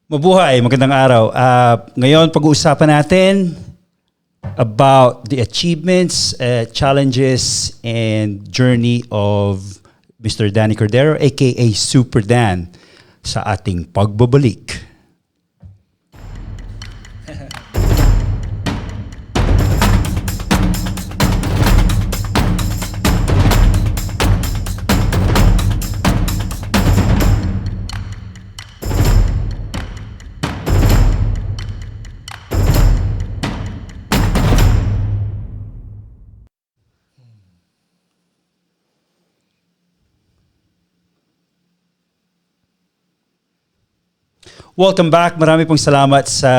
Mabuhay, magandang araw. Ngayon, pag-uusapan natin about the achievements, challenges, and journey of Mr. Danny Cordero, aka Super Dan, sa ating pagbabalik. Welcome back. Marami pong salamat sa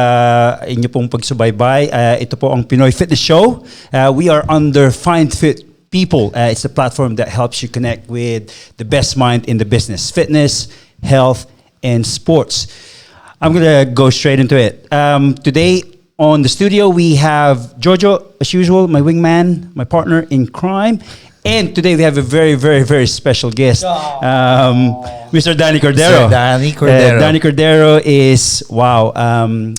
inyo pong pagsubaybay. Ito po ang Pinoy Fitness Show. We are under Find Fit People. It's a platform that helps you connect with the best mind in the business. Fitness, health, and sports. I'm going to go straight into it. Today on the studio, we have Jojo, as usual, my wingman, my partner in crime. And today we have a very, very, very special guest, Mr. Danny Cordero. Sir Danny Cordero. Danny Cordero is, wow,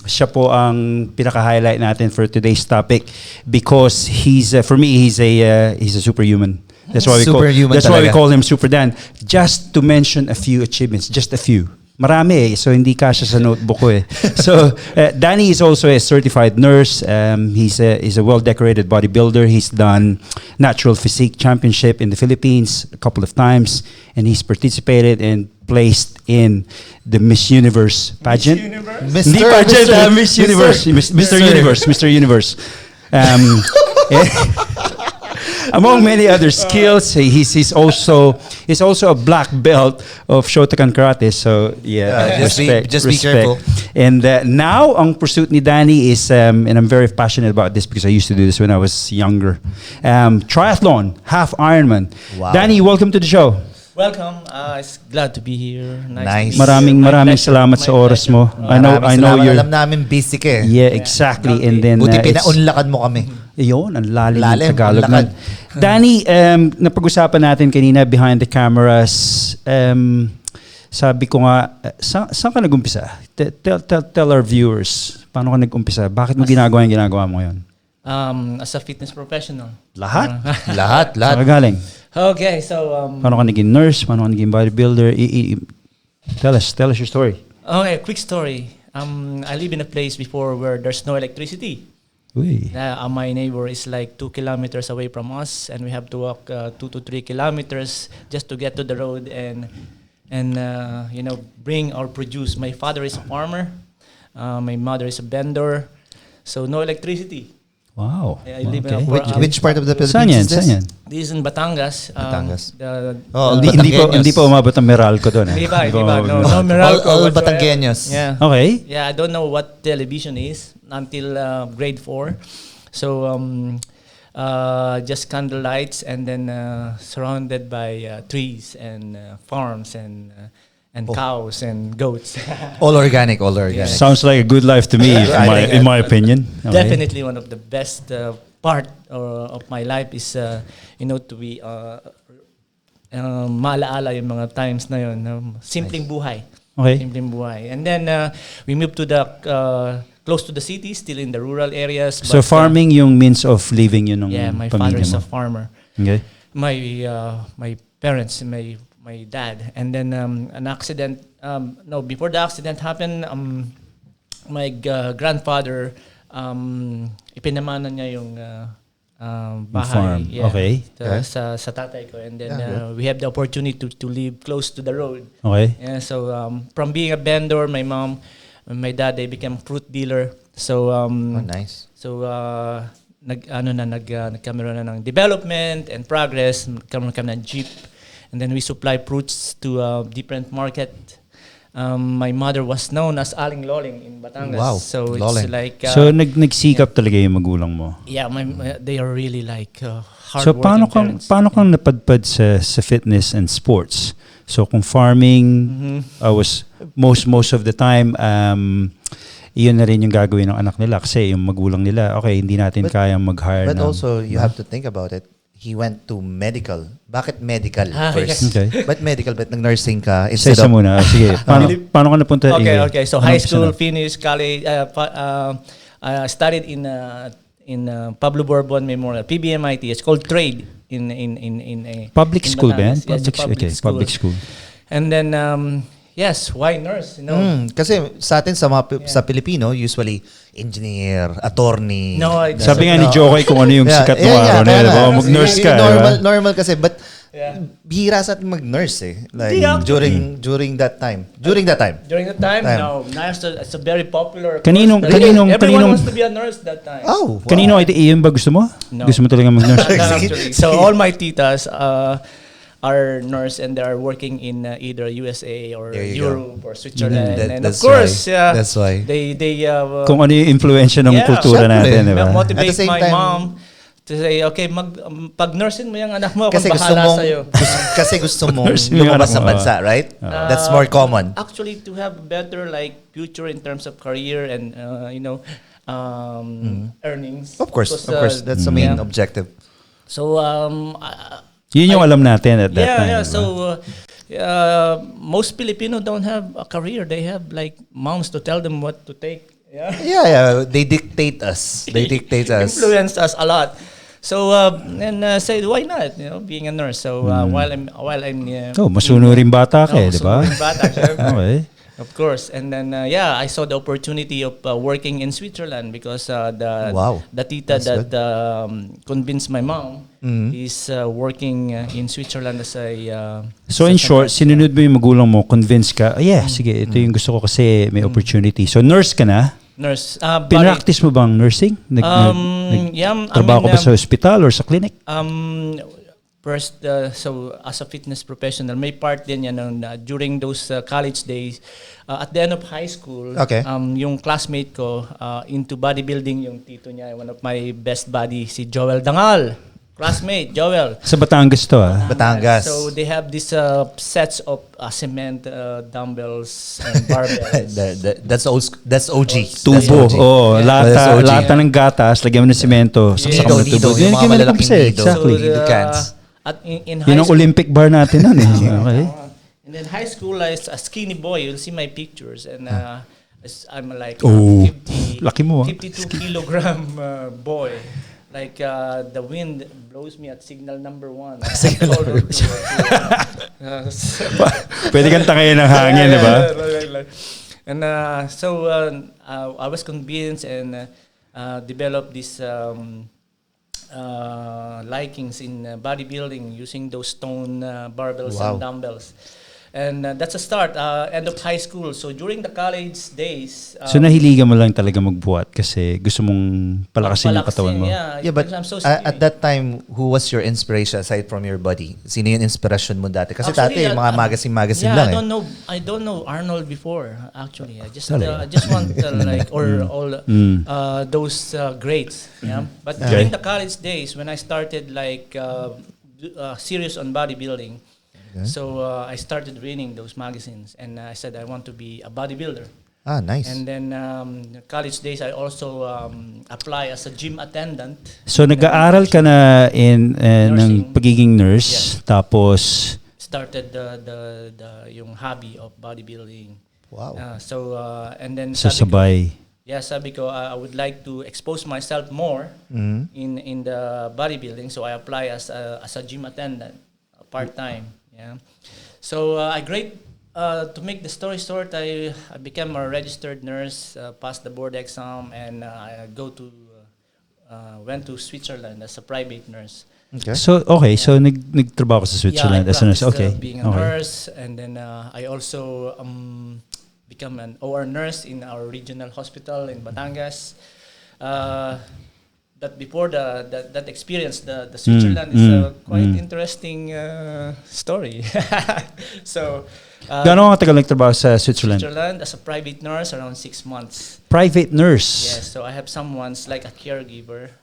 siya po ang pinaka-highlight natin for today's topic because he's, for me, he's a superhuman. That's why we call him Super Dan. Just to mention a few achievements, just a few. Marami so hindi kasya sa notebook ko So, Danny is also a certified nurse. He's a well-decorated bodybuilder. He's done Natural Physique Championship in the Philippines a couple of times, and he's participated and placed in the Miss Universe pageant. Miss Universe. Mr. Universe. Among many other skills, he's also a black belt of Shotokan Karate. So just be careful. And now, ang pursuit ni Danny is, and I'm very passionate about this because I used to do this when I was younger. Triathlon, half Ironman. Wow. Danny, welcome to the show. Welcome. It's glad to be here. Nice. Maraming salamat sa oras mo. I know you're. Alam namin busy ka eh. Yeah, exactly. And then Buti pinaunlakan mo kami. Yun, ang lalim ng Tagalog. Lakad. Danny, napag-usapan natin kanina behind the cameras. Sabi ko nga, saan ka nag-umpisa? Tell our viewers, paano ka nag-umpisa? Bakit mo ginagawa yung ginagawa mo ngayon? As a fitness professional. Lahat? Lahat. Saan ka galing? Okay, so Paano ka naging nurse? Paano ka naging bodybuilder? Tell us your story. okay, quick story. I live in a place before where there's no electricity. Uy. My neighbor is like 2 kilometers away from us, and we have to walk 2 to 3 kilometers just to get to the road and bring or produce. My father is a farmer. My mother is a vendor. So no electricity. Wow. I live in Which part of the Philippines is this? Saan yan? This is in Batangas. Hindi pa umabot ang Meralco doon. Hindi pa. No Meralco. All Batangueños. Yeah. Okay. Yeah, I don't know what television is until grade 4. So just candle lights and then surrounded by trees and farms and cows and goats. All organic. Sounds like a good life to me, in my opinion. Okay. Definitely one of the best part of my life is to be maalaala yung mga times na yun. Simpleng buhay. Okay. Simpleng buhay. And then we moved to the close to the city, still in the rural areas. So farming yung means of living yun ng yeah, my pamilya father is mo. a farmer. Okay. My parents, my dad, and then an accident. Before the accident happened, my grandfather ipinamana niya yung bahay. Farm. Yeah, Okay. Sa tatay ko, and then we have the opportunity to live close to the road. Okay. Yeah, so from being a vendor, my mom and my dad, they became fruit dealer. So nice. So nagkameron na ng development and progress. Nagkameron kami ng jeep. And then we supply fruits to different market. My mother was known as Aling Loling in Batangas. Wow. So Loling. it's like So nagsikap talaga yung magulang mo. yeah, they are really like hard So working parents. paano kang napadpad sa fitness and sports? So kung farming was most of the time iyon na rin yung gagawin ng anak nila kasi yung magulang nila, okay, hindi natin kayang mag-hire But also you have to think about it. he went to medical. Bakit medical yes. first? Okay. Ba't medical? Ba't nag-nursing ka? Isa muna. Sige. Paano ka napunta? Okay. So high school, na? finished college. Studied in Pablo Bourbon Memorial, PBMIT. It's called Trade in Public in school, man. Batangas. Yes, Public school. And then yes, why nurse? Kasi sa atin sa Pilipino, usually engineer, attorney. No, Sabi nga ni Jojo kung ano yung sikat ng araw na yun. Mag-nurse ka. Normal kasi, but bihira sa atin mag-nurse eh. Like during that time. During that time? No. Nurse, it's a very popular. Everyone wants to be a nurse that time. Oh, wow. Kanino iyon ba gusto mo? No. Gusto mo talaga mag-nurse? Not actually. So all my titas are nurse and they are working in either USA or Europe or Switzerland. And of course, that's why. They Kung ano yung influensya ng kultura natin, di ba? motivate my mom to say, okay, pag-nursin mo yung anak mo, kasi akong bahala sa'yo. Kasi gusto mong lumabas sa bansa, right? That's more common. Actually, to have better future in terms of career and earnings. Of course, that's the main objective. So yun yung alam natin at that time. Yeah. So most Filipino don't have a career. They have moms to tell them what to take. Yeah. They dictate us. Influence us a lot. So and said, why not? Being a nurse. So while I'm masunuring bata ka, di ba? Masunuring bata, syempre. Okay. Of course, and then I saw the opportunity of working in Switzerland because the tita that convinced my mom is working in Switzerland as a. So in short, sinunod mo yung magulang mo, convince ka, sige, ito yung gusto ko kasi may opportunity. So nurse ka na? Nurse. Pinractice mo bang nursing? Trabaho ka ba sa hospital or sa clinic? First, so as a fitness professional, may part din yan during those college days. At the end of high school, yung classmate ko into bodybuilding, yung tito niya, one of my best buddy, si Joel Dangal. Classmate, Joel. Sa Batangas to Batangas. So they have these sets of cement dumbbells and barbells. That's OG. Tubo. Lata ng gatas, lagyan mo ng semento. Saksak mo ng tubo. Yung mga malalaking nido. Exactly. At in high school, Olympic bar natin nun eh. Okay. And then high school, as a skinny boy, you'll see my pictures. And I'm like 52 kilogram boy. Like the wind blows me at signal number 1. Pwede kang tangayin ng hangin, di ba? And so I was convinced and developed this likings in bodybuilding using those stone barbells and dumbbells. And that's a start, end of high school. So during the college days... so nahiligan mo lang talaga magbuhat kasi gusto mong palakasin yung katawan mo? Yeah, but at that time, who was your inspiration aside from your body? Sino yung inspiration mo dati? Kasi dati mga magazine lang I don't know Arnold before, actually. I just want all those greats. Yeah? But during the college days, when I started serious on bodybuilding, so I started reading those magazines and I said I want to be a bodybuilder. Nice. And then college days I also apply as a gym attendant. So nag-aaral ka na ng pagiging nurse, tapos started the yung hobby of bodybuilding. Wow. And then sabay. Sabi ko I would like to expose myself more in the bodybuilding, so I apply as a gym attendant part-time. Yeah, so to make the story short, I became a registered nurse, passed the board exam, and I went to Switzerland as a private nurse. Okay. So nagtrabaho ka sa Switzerland as a nurse. Okay. Being a nurse, and then I also become an OR nurse in our regional hospital in Batangas. That before that experience, the Switzerland is a quite interesting story. So, gaano katagal nagtrabaho sa Switzerland? Switzerland as a private nurse, around 6 months. Private nurse? Yes, so I have someone's like a caregiver.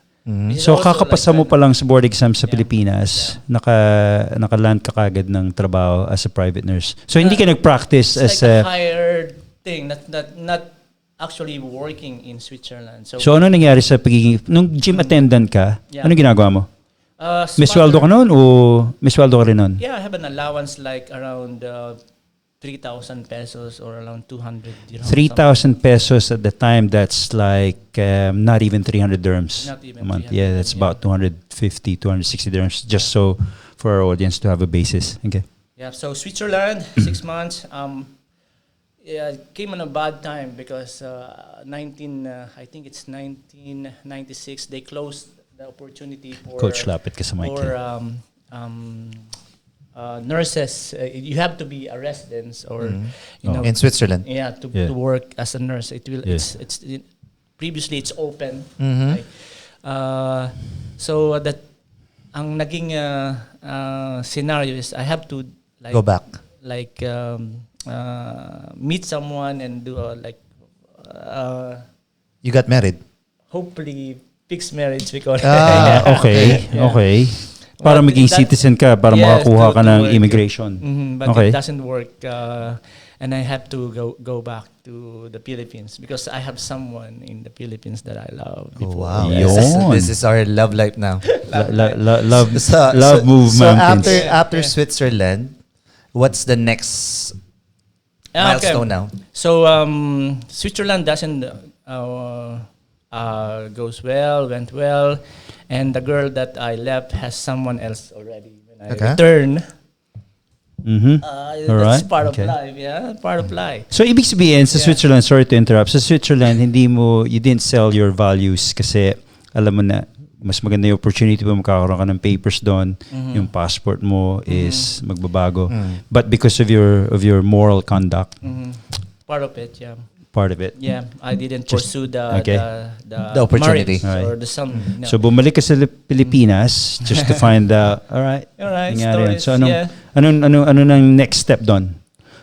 So kakapasa mo pa lang sa board exam sa Pilipinas, naka-land ka kagad ng trabaho as a private nurse. So hindi ka nag-practice as a hired thing, not actually working in Switzerland. So ano nangyari sa pagiging nung gym attendant ka? Ano ginagawa mo? May sweldo ka nun o may sweldo ka rin nun? Yeah, I have an allowance like around 3,000 pesos or around 200 dirhams. 3,000 pesos at the time, that's like not even 300 dirhams Not even a month. 300 Yeah, that's dirhams, about 250, 260 dirhams, just so for our audience to have a basis. Okay. Yeah, so Switzerland, 6 months. Yeah, it came on a bad time because I think it's 1996, they closed the opportunity for Coach, lapit ka sa mic. nurses. You have to be a resident or you know, in Switzerland. yeah, to work as a nurse. It will. Yeah. Previously it's open. Mhm. Right? So that ang naging scenario is I have to like Go back. like meet someone and do You got married. hopefully fixed marriage because Okay, Yeah. okay. Para But maging that- citizen ka, para Yes, makakuha to ka ng work. immigration. But Okay. it doesn't work, and I have to go back to the Philippines because I have someone in the Philippines that I love. Oh, Before. wow. Yun. This is our love life now. Love move so mountains. after Switzerland, what's the next milestone now? So Switzerland doesn't went well, and the girl that I left has someone else already. When I return, Mm-hmm. that's Alright, part okay. of life. Yeah, part of life. So, ibig sabihin, sa Yeah. Switzerland, sorry to interrupt, sa Switzerland, you didn't sell your values kasi alam mo na, mas maganda yung opportunity pa makakaroon ka ng papers doon, yung passport mo is magbabago. But because of your moral conduct, Part of it, yeah. part of it. Yeah, I didn't Just- pursue okay. the opportunity. marriage or Right. the son. No. So, bumalik ka sa Pilipinas just to find out, alright, Alright, nangyari yun. stories, So, yeah. ano nang next step doon?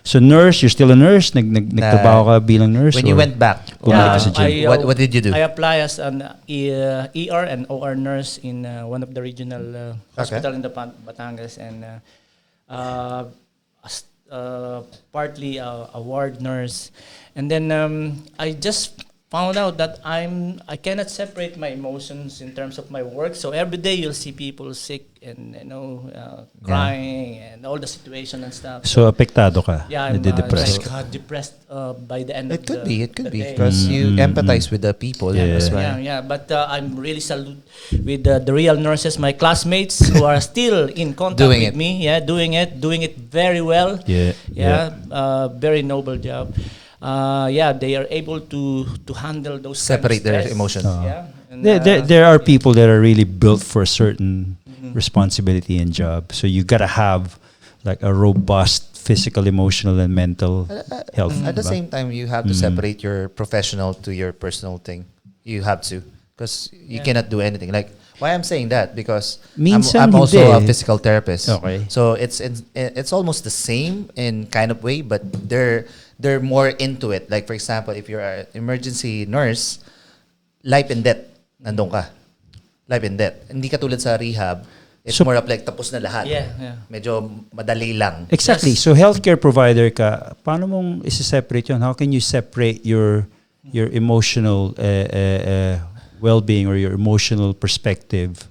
So, nurse, you're still a nurse? Nagtrabaho ka bilang nurse? When you or went back, bumalik ka sa gym? what did you do? I apply as an ER and OR nurse in one of the regional hospital in the Batangas, and partly a ward nurse. And then I just found out that I cannot separate my emotions in terms of my work. So every day you'll see people sick and crying and all the situation and stuff. So, apektado ka? Yeah, I'm Nade-depressed ka? depressed by the end It of could the be the day. because you empathize with the people. Yeah. That's why. Yeah. But I'm really salute with the real nurses, my classmates who are still in contact Doing with it. me. Yeah, doing it very well. Yeah. Very noble job. They are able to handle those Separate kind of their stress. emotions. Yeah, and, There are people that are really built for a certain responsibility and job. So you gotta have like a robust physical, emotional, and mental health. At the diba? same time, you have to separate your professional to your personal thing. You have to, because you cannot do anything. Like, why I'm saying that, because Minsan I'm also a hindi. physical therapist. Okay. So it's almost the same in kind of way, but they're more into it. Like, for example, if you're an emergency nurse, life and death, nandun ka. Life and death. Hindi katulad sa rehab. It's So- more of like tapos na lahat. Yeah. Medyo madali lang. Exactly. Yes. So healthcare provider ka, paano mong isa-separate yun? How can you separate your emotional well-being or your emotional perspective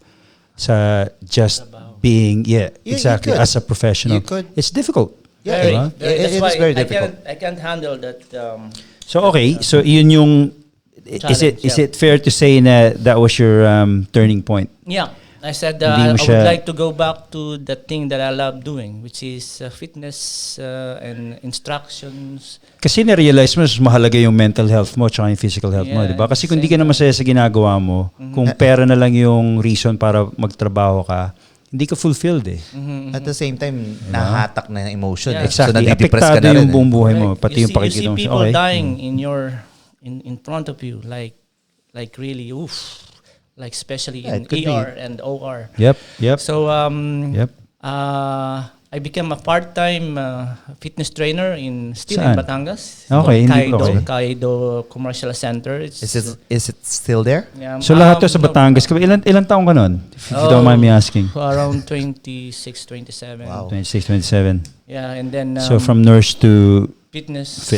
sa just being, You exactly, could. as a professional? You could. It's difficult. Yeah, Very, diba? very, It that's is why very difficult. I can't handle that. So okay, so yun yung Challenge, is yeah. it fair to say na that was your turning point? Yeah, I said Hindi I mo siya- would like to go back to the thing that I love doing, which is fitness and instructions. Kasi na-realize mo mas mahalaga yung mental health mo tsaka yung physical health mo, Yeah, di ba? Kasi kung same di ka na masaya sa ginagawa mo, kung pera na lang yung reason para magtrabaho ka, hindi ka fulfilled eh. At the same time, nahatak na yung emotion. Yeah. So, Exactly. nadidepress ka Apektado na rin. yung buong buhay mo, Correct. pati yung pakikita you mo. see people Okay. dying in front of you, like really, like especially Yeah, in it could ER and OR. Yep. So Yep. I became a part-time fitness trainer in Saan? Batangas. Okay, hindi ko- okay. Kaido Commercial Center. Is it still there? Yeah, So lahat to sa no, Batangas. Ilan taong ka nun? If you don't Oh, mind me asking. Around 26, 27. Wow. 26, 27. Yeah, and then So from nurse to fitness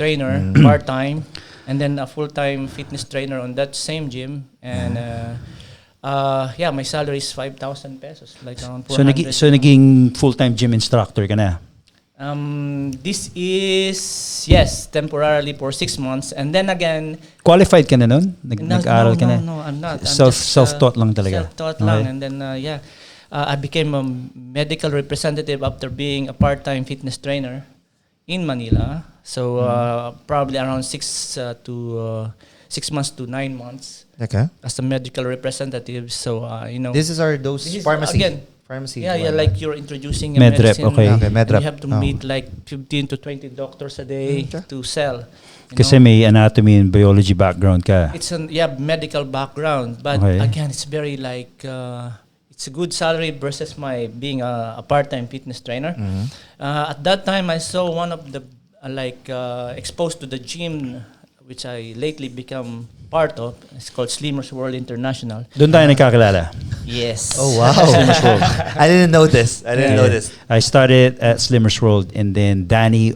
trainer part-time, and then a full-time fitness trainer on that same gym, and Yeah, my salary is 5,000 pesos, like around So, 400. naging full-time gym instructor ka na? This is, yes, temporarily for 6 months. And then again... Qualified ka na nun? Nag-aral ka na? No, I'm not. I'm Self-taught lang talaga? Self-taught lang. And then, I became a medical representative after being a part-time fitness trainer in Manila. So, probably around 6 months to 9 months. Okay. As a medical representative. So, This is those pharmacy. Again, pharmacy. yeah, like you're introducing a Medrep, medicine. okay. Okay, Medrep. You have to meet like 15 to 20 doctors a day to sell. Kasi may anatomy and biology background ka. It's medical background, but again, it's very like it's a good salary versus my being a part-time fitness trainer. At that time, I saw one of the exposed to the gym, which I lately become part of. It's called Slimmers World International. Doon tayo nagkakilala. Yes. Oh wow! I didn't know this. I started at Slimmers World, and then Danny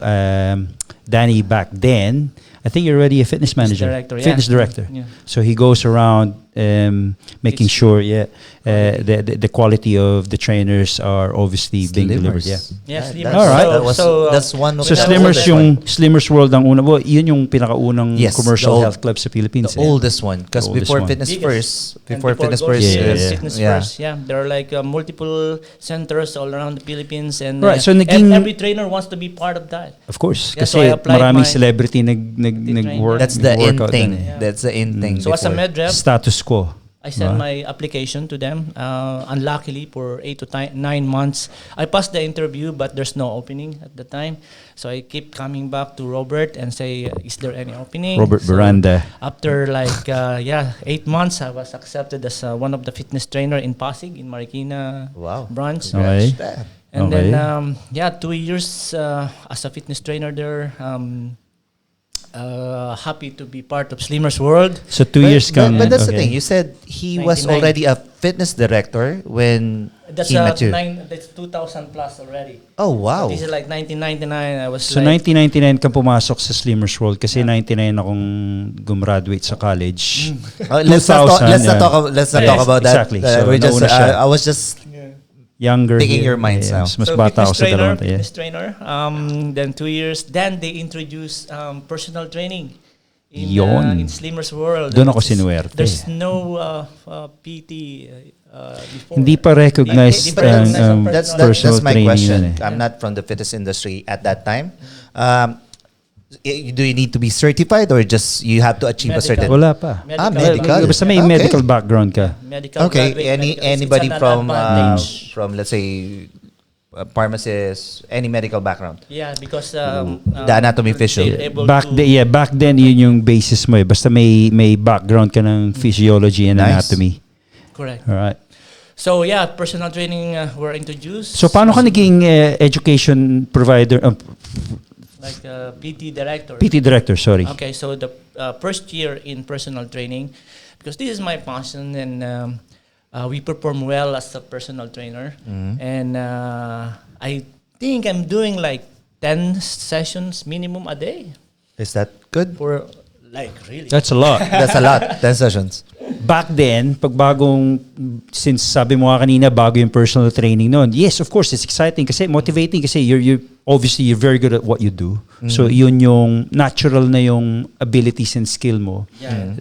back then, I think you're already a fitness manager, fitness director. Yeah. So he goes around making sure, the quality of the trainers are obviously being delivered. Yeah. Yeah, Slimmers. All right. That's one. So Slimmers World ang una. Well, yun yung pinakaunang commercial health club sa Philippines. The oldest one, because before Fitness First, Fitness First, there are like multiple centers all around the Philippines, and right. So every trainer wants to be part of that. Of course, Yeah, kasi so maraming celebrity nag-work. That's the in thing. Yeah. That's the in thing. So as a med rep, status quo. I sent my application to them. Unluckily, for 8 to 9 months, I passed the interview, but there's no opening at the time. So I keep coming back to Robert and say, "Is there any opening?" Robert Baranda. After 8 months, I was accepted as one of the fitness trainer in Pasig, in Marikina branch. Okay. And then 2 years as a fitness trainer there. Happy to be part of Slimmers World. So 2 years kang... But that's the thing. You said he was already a fitness director when he met you. That's 2000 plus already. Oh, wow. So this is like 1999. I was So 1999 kang pumasok sa Slimmers World kasi 99 akong gumraduate sa college. Let's not talk about that. Exactly. So I was just younger. Picking your minds now. Mas bata ako sa dalawang. Fitness trainer. Then 2 years. Then they introduced personal training in Slimmers World. Doon ako sinuwerte. There's no PT before. Hindi pa recognized that's personal my training. question. I'm not from the fitness industry at that time. Do you need to be certified or just you have to achieve a certain... Wala pa. Medical. Basta may medical background ka. Okay. Anybody from let's say pharmacist, any medical background? Yeah, because the anatomy physio. Back then yun yung basis mo eh. Basta may background ka ng physiology and anatomy. Correct. All right. So personal training were introduced. So paano ka naging education provider? Like PT director. PT director, sorry. Okay, so the first year in personal training, because this is my passion, and we perform well as a personal trainer, and I think I'm doing like 10 sessions minimum a day. Is that good? For like really? That's a lot. That's a lot. 10 sessions. Back then, since sabi mo nga kanina, bago yung personal training noon, yes, of course, it's exciting kasi motivating kasi you're obviously you're very good at what you do. So yun yung natural na yung abilities and skill mo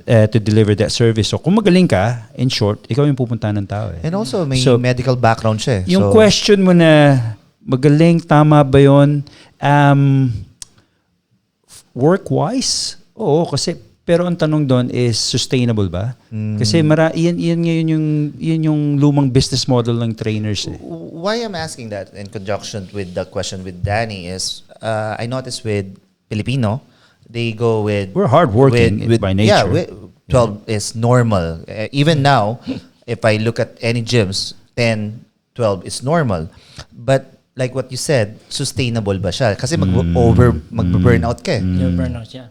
to deliver that service. So kung magaling ka, in short, ikaw yung pupuntahan ng tao. And also may medical background siya. Yung question mo na magaling, tama ba yun? Work-wise? Oo, kasi pero ang tanong doon is sustainable ba? Kasi yun yung lumang business model ng trainers. Why I'm asking that in conjunction with the question with Danny is I noticed with Filipino, they go with... We're hardworking by nature. Yeah, 12 is normal. Even now, if I look at any gyms, 10, 12 is normal. But like what you said, sustainable ba siya? Kasi magbe-burnout ka eh.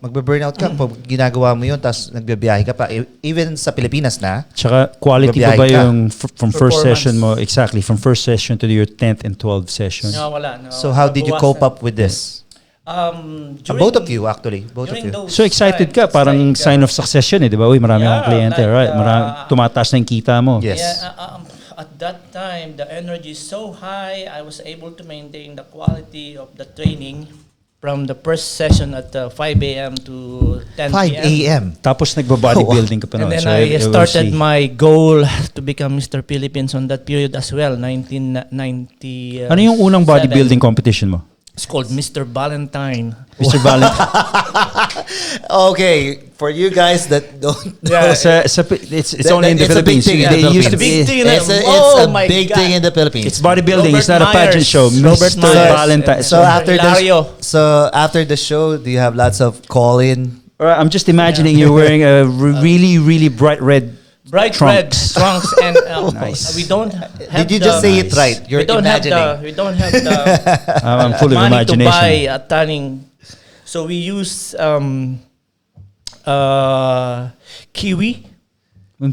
Magbe-burnout ka pag ginagawa mo yun tapos nagbibiyahe ka pa. Even sa Pilipinas na. Tsaka quality pa ba yung from first session mo? Exactly. From first session to your 10th and 12th session. No, wala. No. So how did you cope up with this? Both of you actually. Both of you. So excited ka, parang sign of success yun di ba? Uy, marami akong kliyente, right? Tumataas na yung kita mo. Yes. At that time, the energy is so high, I was able to maintain the quality of the training from the first session at 5 a.m. to 10 5 p.m. a.m. Tapos nagbo-bodybuilding ka pa And noon. then I started my goal to become Mr. Philippines on that period as well, 1990. Ano yung unang bodybuilding competition mo? It's called Mr. Valentine. Mr. Valentine. Okay, for you guys that don't know, it's only in the Philippines. It's a big thing in the Philippines. It's a big thing in the Philippines. It's bodybuilding. Robert It's not a pageant Myers. show. Robert Mr. Myers. Valentine. So after the show, do you have lots of call-in? I'm just imagining you wearing a really, really bright red Bright red trunks and Nice. we don't have Did you just say it right? You're imagining. We don't have the I'm full of money to imagination. buy a tanning. So we use kiwi,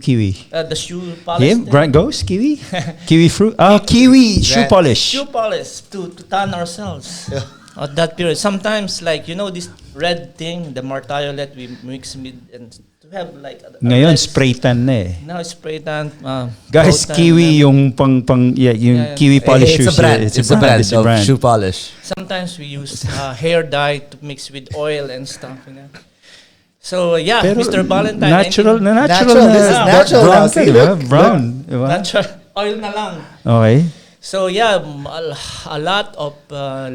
Kiwi. the shoe polish. Him? Grant Ghost? Kiwi? Kiwi fruit? Kiwi shoe polish. Shoe polish to tan ourselves. At that period, sometimes like this red thing, the martiolet, we mix with and to have like. Ngayon, spray tan na eh. Now spray tan. Guys, coat Kiwi tan, yung yung Kiwi polish It's shoes. a brand. It's It's a brand It's a of brand. shoe polish. Sometimes we use hair dye to mix with oil and stuff. So Pero Mr. Valentine. natural na. Natural. This is natural Brown now. ka, See, di ba? look. Brown. Diba? Natural oil na lang. Okay. So a lot of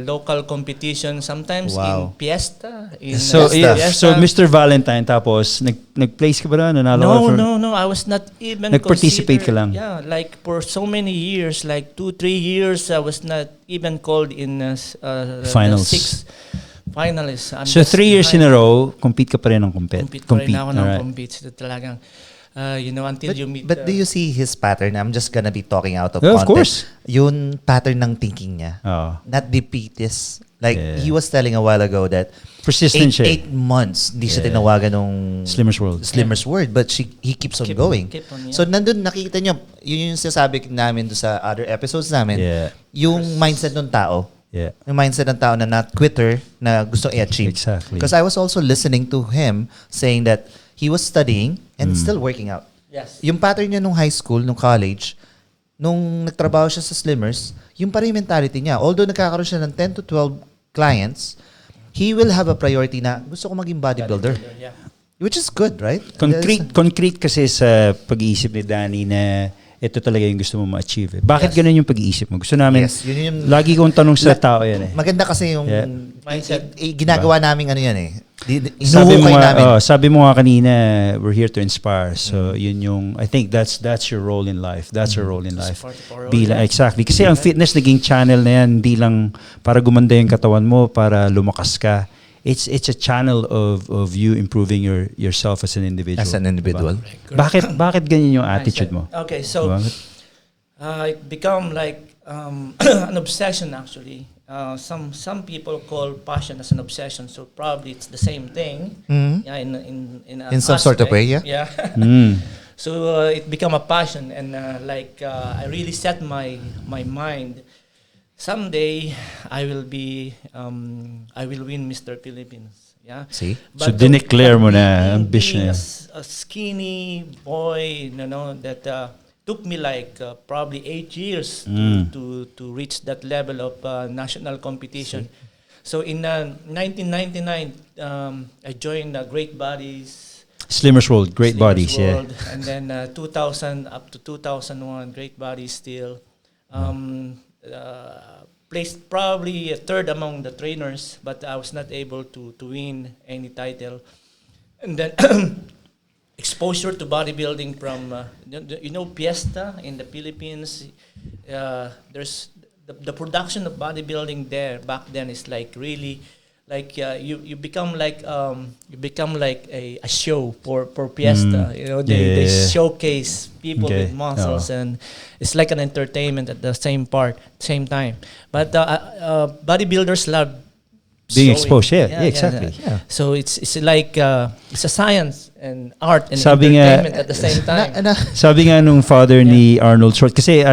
local competition. Sometimes Wow. in Fiesta. So, Fiesta. so Mr. Valentine, tapos nag-place ka ba doon? Nanalo ka No. I was not even Nag-participate ka lang? Yeah, like for so many years, like 2-3 years, I was not even called in Finals. The 6 finalists. I'm So just 3 years in a behind. row, compete ka pa rin ng compete. Compete pa rin ako ng alright. compete. So talagang, until you meet. But do you see his pattern? I'm just gonna be talking out of Yeah, of context. course. Yung pattern ng thinking niya. Oh. Not defeatist. Like, Yeah. he was telling a while ago that Persistent siya. 8 months, hindi siya Yeah. tinawagan nung Slimmer's World. Word. But he keeps on Keep- going. keep on, yeah. So, nandun nakikita niyo, yun yung sinasabi namin doon sa other episodes namin. Yeah. Yung mindset ng tao. Yeah. Yung mindset ng tao na not quitter, na gusto i-achieve. Exactly. Because I was also listening to him saying that he was studying and still working out. Yes. Yung pattern niya nung high school, nung college, nung nagtrabaho siya sa Slimmers, yung pa rin yung mentality niya. Although nagkakaroon siya ng 10 to 12 clients, he will have a priority na gusto ko maging bodybuilder. Yeah. Which is good, right? Concrete kasi sa pag-iisip ni Danny na ito talaga yung gusto mo ma-achieve. Bakit ganun yung pag-iisip mo? Gusto namin, Yes, yun yung- lagi kong tanong sa tao yan eh. Maganda kasi yung Yeah. Mindset. ginagawa namin ano yan eh. Sabi mo Inuhukay nga, namin. sabi mo nga kanina, we're here to inspire. So yun yung, I think that's your role in life. That's your role in life. part of our role, Exactly. Kasi ang fitness naging channel na yan, hindi lang para gumanda yung katawan mo, para lumakas ka. It's a channel of you improving yourself as an individual. As an individual. Diba? Bakit ganyan yung attitude mo? Okay, so Diba? it become like an obsession actually. Some people call passion as an obsession, so probably it's the same thing. Mhm. Yeah, in In some sort of way, yeah? Yeah. Mm. So it become a passion, and I really set my mind. Someday I will win Mr. Philippines. Yeah. See? So dineclare mo na being ambition a, yan. a skinny boy, that took me like probably 8 years to reach that level of national competition. So in 1999, I joined Great Bodies. Slimmers World, Great Slimmers Bodies, yeah. World, and then 2000 up to 2001, Great Bodies still. Placed probably third among the trainers, but I was not able to win any title. And then exposure to bodybuilding from Fiesta in the Philippines. There's the production of bodybuilding there back then is like really like you become like a show for Fiesta. They showcase people with muscles, and it's like an entertainment at the same time. But bodybuilders love Being showing. exposed, yeah, exactly. Yeah. So it's like it's a science and art and Sabi nga- entertainment at the same time. Sabi nga nung father ni Arnold Schwarzenegger, kasi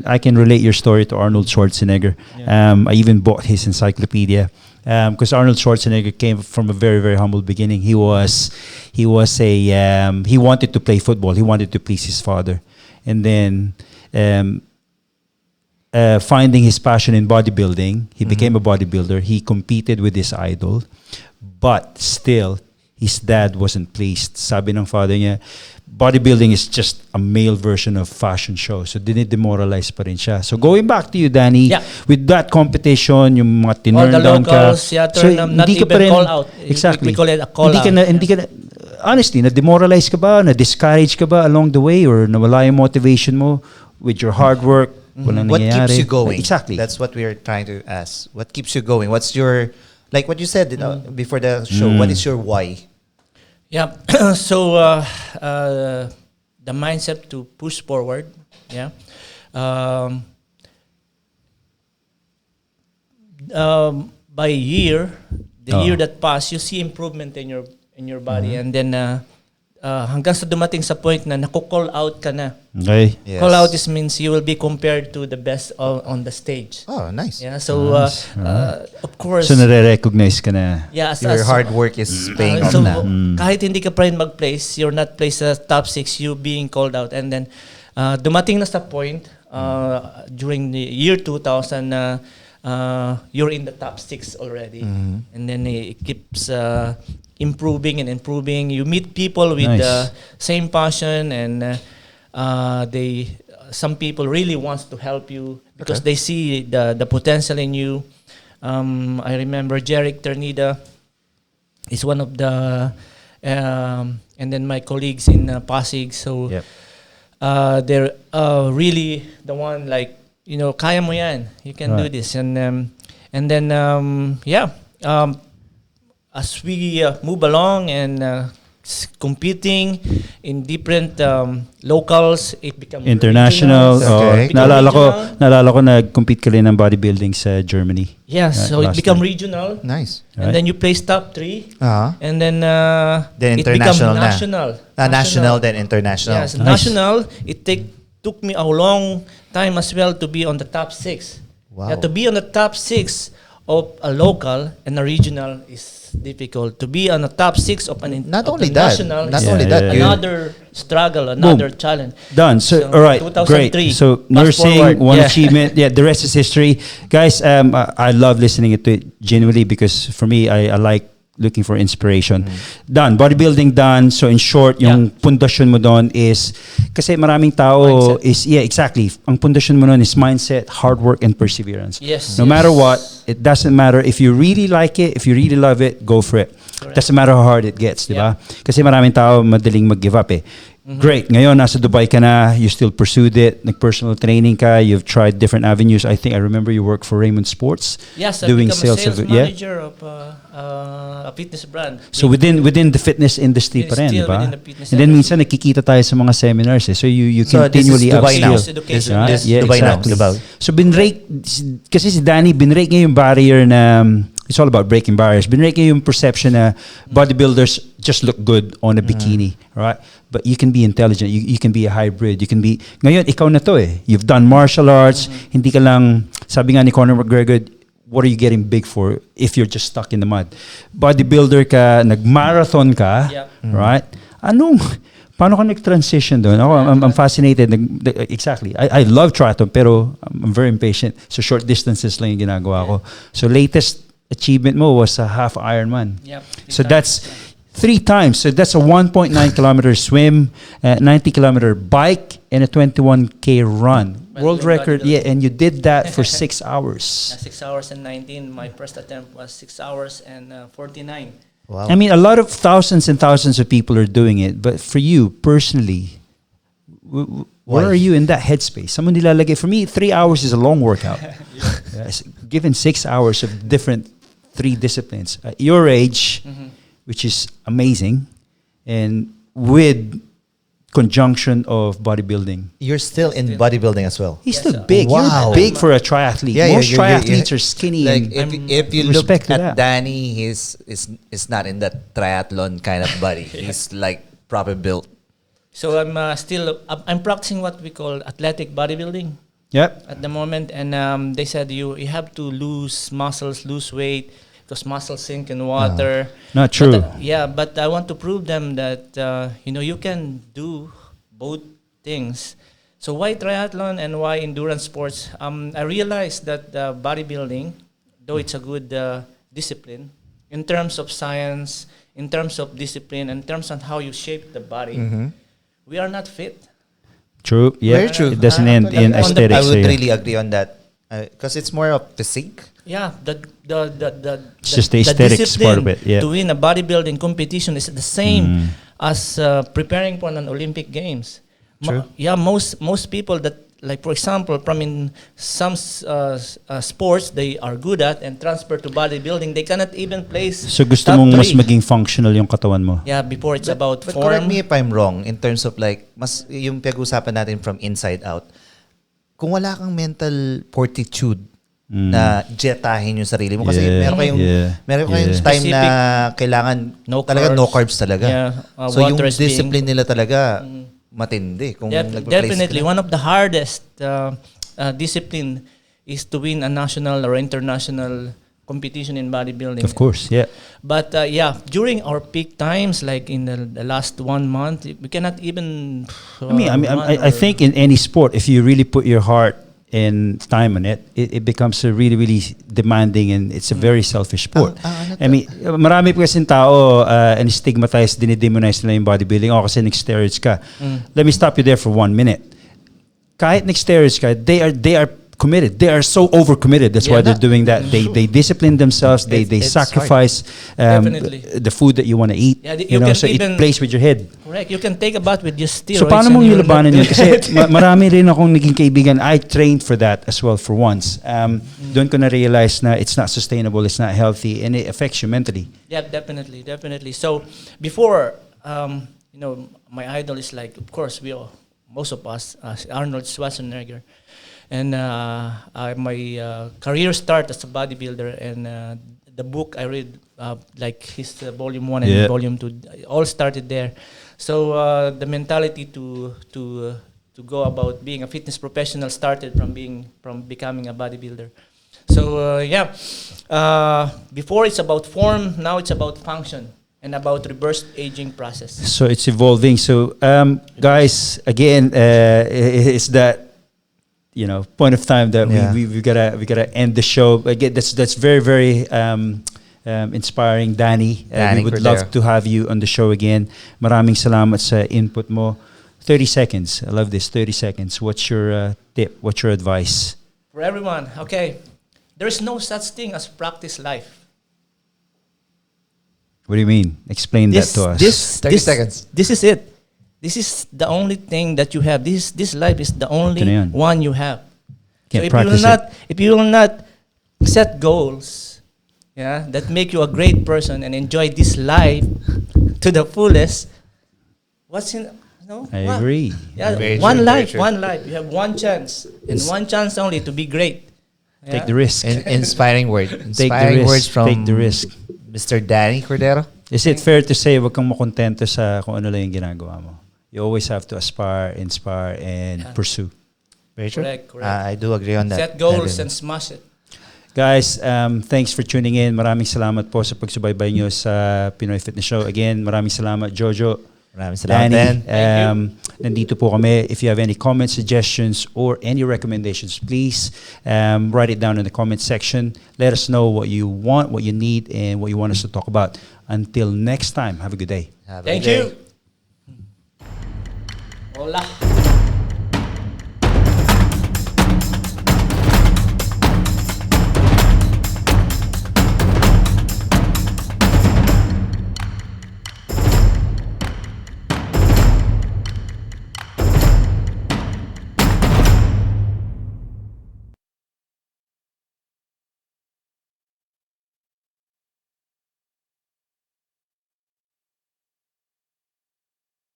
I can relate your story to Arnold Schwarzenegger. I even bought his encyclopedia. because Arnold Schwarzenegger came from a very, very humble beginning. He wanted to play football. He wanted to please his father, and then finding his passion in bodybuilding, he became a bodybuilder. He competed with his idol, but still, his dad wasn't pleased. Sabi ng father niya, bodybuilding is just a male version of fashion show. So, dinidemoralize pa rin siya. So, going back to you, Danny, with that competition, yung mga tinurn down ka. Not even call out. Exactly. We call it a call out. Hindi ka na, honestly, na-demoralize ka ba? Na-discourage ka ba along the way? Or nawala yung motivation mo with your hard work? Walang What nangyayari? keeps you going? Exactly. That's what we are trying to ask. What keeps you going? What's your, like what you said before the show, what is your why? Yeah. So the mindset to push forward. Yeah. By year, the year that passed, you see improvement in your body, and then hanggang sa dumating sa point na nako-call out ka na. Okay. Yes. Call out means you will be compared to the best on the stage. Oh, nice. Yeah. So of course. So, nare-recognize ka na. Yeah. Your hard work is paying off so, na. kahit hindi ka pa rin mag-place, you're not placed sa top 6, you being called out. And then, dumating na sa point, during the year 2000, you're in the top 6 already. And then it keeps improving and improving. You meet people with the same passion, and some people really wants to help you because they see the potential in you. I remember Jerick Ternida is one of the, and then my colleagues in Pasig. So they're really the one like, kaya mo yan. You can do this. And then as we move along and competing in different locals, it becomes international. Okay. Naalala ko nag-compete ka rin ng bodybuilding sa Germany. Yes, so it become regional. Nice. And then you place top 3. Uh-huh. And then Then it becomes international na. national. National, then international. Yes, Nice. national. It took me a long time as well to be on the top 6. Wow. Yeah, to be on the top 6 of a local and a regional is difficult. To be on the top 6 of an Not of only the that. national Not is only that. another struggle, another challenge. Done. So, all right, 2003, great. So, fast nursing, forward. one achievement. Yeah, the rest is history. Guys, I love listening to it genuinely because for me, I like looking for inspiration. Done. Bodybuilding done. So, in short, yung pundasyon mo doon is, kasi maraming tao is, exactly. Ang pundasyon mo doon is mindset, hard work, and perseverance. Yes. No matter what, it doesn't matter. If you really like it, if you really love it, go for it. Correct. Doesn't matter how hard it gets, di ba? Kasi maraming tao madaling mag-give up eh. Great. Ngayon, nasa Dubai ka na, you still pursued it, nag-personal training ka, you've tried different avenues. I remember you work for Raymond Sports. Yes, I doing become a sales of manager of a fitness brand. So within the fitness industry pa rin, di Still ba? within the fitness And then industry. minsan nakikita tayo sa mga seminars eh. So you So this is continually Dubai now. upskill. Education. Right? This Dubai now. Dubai. So binrake, kasi si Danny, binrake niya yung barrier na, it's all about breaking barriers. Binrake niya yung perception na bodybuilders just look good on a bikini, right? But you can be intelligent, you can be a hybrid, you can be, ngayon, ikaw na to eh. You've done martial arts, hindi ka lang, sabi nga ni Conor McGregor, what are you getting big for if you're just stuck in the mud? Bodybuilder ka, nag-marathon ka, right? Paano ka nag-transition doon? I'm fascinated. Exactly. I love triathlon, pero I'm very impatient. So short distances lang yung ginagawa ko. So latest achievement mo was a half Ironman. So that's 3 times. So that's a 1.9 kilometer swim, 90 kilometer bike, and a 21K run. World record, and you did that for 6 hours. 6 hours and 19. My first attempt was 6 hours and 49. Wow. I mean, a lot of thousands and thousands of people are doing it, but for you personally, where are you in that headspace? Someone nilalagay. For me, 3 hours is a long workout. Yes, given 6 hours of different 3 disciplines. At your age, which is amazing, and with conjunction of bodybuilding. You're still in bodybuilding as well. He's still big. Wow. You're big for a triathlete. Most triathletes are skinny. Like and if you look respect to at that. Danny, he's not in that triathlon kind of body. He's like proper built. So I'm practicing what we call athletic bodybuilding. Yep. At the moment, and they said you have to lose muscles, lose weight, because muscles sink in water. Not true. But I want to prove them that you can do both things. So why triathlon and why endurance sports? I realized that bodybuilding, though it's a good discipline, in terms of science, in terms of discipline, in terms of how you shape the body, we are not fit. True. Yeah. Very true. It doesn't end in aesthetics. I would really agree on that because it's more of physique. Yeah, it's just the aesthetics part of it. Yeah. To win a bodybuilding competition is the same as preparing for an Olympic Games. True. Most people that, like for example, from in some sports they are good at and transfer to bodybuilding, they cannot even place. So gusto mong mas maging functional yung katawan mo? Yeah, before it's about but form. Correct me if I'm wrong in terms of like mas yung pag-usapan natin from inside out. Kung wala kang mental fortitude na jetahin yung sarili mo kasi meron kayong time na kailangan no carbs talaga. Yeah, so yung discipline nila talaga matindi kung definitely one of the hardest discipline is to win a national or international competition in bodybuilding. Of course, yeah. But during our peak times, like in the last 1 month, we cannot even. I think in any sport, if you really put your heart and time on it, it becomes a really, really demanding, and it's a very selfish sport. Marami po kasing tao and stigmatized, dinidemonize nila yung bodybuilding. Kasi nag-steroids ka. Let me stop you there for 1 minute. Kahit nag-steroids ka, they are committed. They are so overcommitted. That's why they're doing that. They discipline themselves. They sacrifice the food that you want to eat. Yeah, so it plays with your head. Correct. You can take a bath with your steroids. So paano mong nilabanan yun? Kasi marami rin akong naging kaibigan. I trained for that as well for once. Doon ko na-realize na it's not sustainable, it's not healthy, and it affects you mentally. Yeah, definitely. So before, my idol is like, of course, most of us, Arnold Schwarzenegger. And my career started as a bodybuilder, and the book I read, like his volume 1 and volume 2, all started there. So the mentality to go about being a fitness professional started from becoming a bodybuilder. So before it's about form, now it's about function and about reverse aging process. So it's evolving. So guys, again, it's that point of time that we gotta end the show. Again, that's very, very inspiring, Danny. We would love to have you on the show again. Maraming salamat sa input mo. 30 seconds. I love this. 30 seconds. What's your tip? What's your advice? For everyone, okay. There is no such thing as practice life. What do you mean? Explain that to us. 30 seconds. This is it. This is the only thing that you have. This life is the only one you have. Can't if you will not set goals, that make you a great person and enjoy this life to the fullest, I agree. Yeah, one life. You have one chance, and one chance only to be great. Take the risk. Inspiring word. Inspiring words from take the risk. Mr. Danny Cordero. Is it fair to say wag kang makontento sa kung ano lang yung ginagawa mo? You always have to aspire, inspire, and pursue. Very true. Correct. I do agree on that. Set goals and smash it. Guys, thanks for tuning in. Maraming salamat po sa pagsubaybay nyo sa Pinoy Fitness Show. Again, maraming salamat, Jojo. Maraming salamat, Danny. Nandito po kami. If you have any comments, suggestions, or any recommendations, please write it down in the comment section. Let us know what you want, what you need, and what you want us to talk about. Until next time, have a good day. Thank you. Hola.